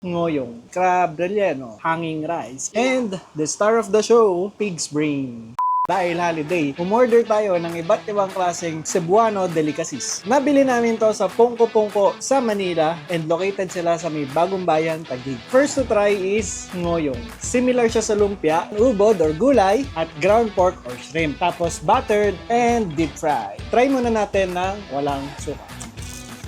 ngoyong, crab relleno, hanging rice, and the star of the show, pig's brain. Dahil holiday, umorder tayo ng iba't ibang klaseng Cebuano delicacies. Nabili namin to sa Pongko Pongko sa Manila and located sila sa may Bagong Bayan, Taguig. First to try is ngoyong. Similar siya sa lumpia, ubod or gulay at ground pork or shrimp. Tapos buttered and deep fried. Try muna natin ng walang suka.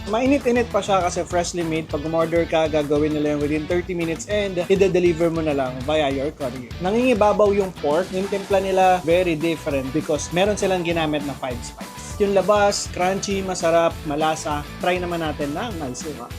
Mainit-init pa siya kasi freshly made. Pag umorder ka, gagawin nila yung within 30 minutes and i-deliver mo na lang via your courier. Nangingibabaw yung pork. Yung timpla nila, very different because meron silang ginamit na 5 spice. Yung labas, crunchy, masarap, malasa. Try naman natin ng suka.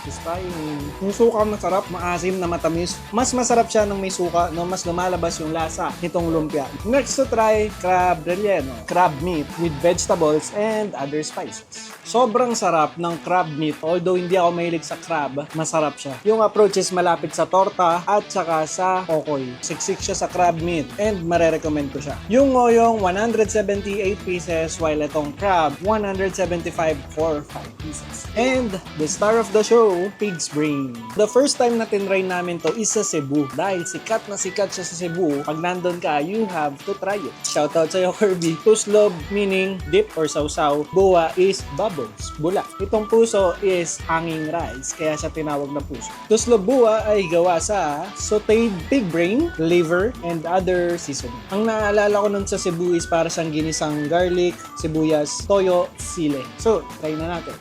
Satisfying. Yung suka masarap, maasim na matamis. Mas masarap siya nung may suka, no? Mas lumalabas yung lasa nitong lumpia. Next to try, crab relleno. Crab meat with vegetables and other spices. Sobrang sarap ng crab meat. Although hindi ako mahilig sa crab, masarap siya. Yung approach is malapit sa torta at saka sa okoy. Siksik siya sa crab meat and marerecommend ko siya. Yung ngoyong 178 pieces while itong crab 175 for 5 pieces. And the star of the show, pig's brain. The first time na tinry namin to is sa Cebu. Dahil sikat na sikat siya sa Cebu, pag nandun ka, you have to try it. Shoutout sa'yo, Kirby. Tuslob, meaning dip or sausaw. Buwa is bubbles, bula. Itong puso is hanging rice, kaya siya tinawag na puso. Tuslob buwa ay gawa sa sauteed pig brain, liver, and other seasoning. Ang naalala ko nun sa Cebu is para siyang ginisang garlic, sibuyas, toyo, sile. So, try na natin.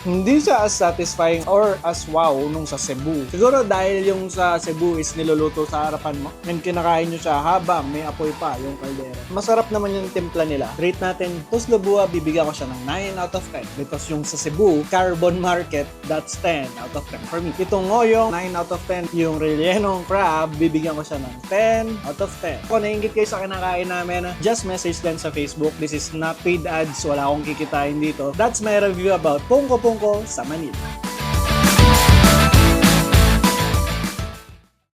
Hindi siya as satisfying or as wow nung sa Cebu. Siguro dahil yung sa Cebu is niluluto sa harapan mo and kinakain nyo siya habang may apoy pa yung kaldera. Masarap naman yung timpla nila. Rate natin, Tuslob buwa, bibigyan ko siya ng 9 out of 10 because yung sa Cebu, Carbon Market, that's 10 out of 10 for me. Itong ngoyong, 9 out of 10. Yung rellenong crab, bibigyan ko siya ng 10 out of 10. Kung nainggit kayo sa kinakain namin, just message them sa Facebook. This is not paid ads, wala akong kikitain dito. That's my review about Pongko Pongko sa Manila.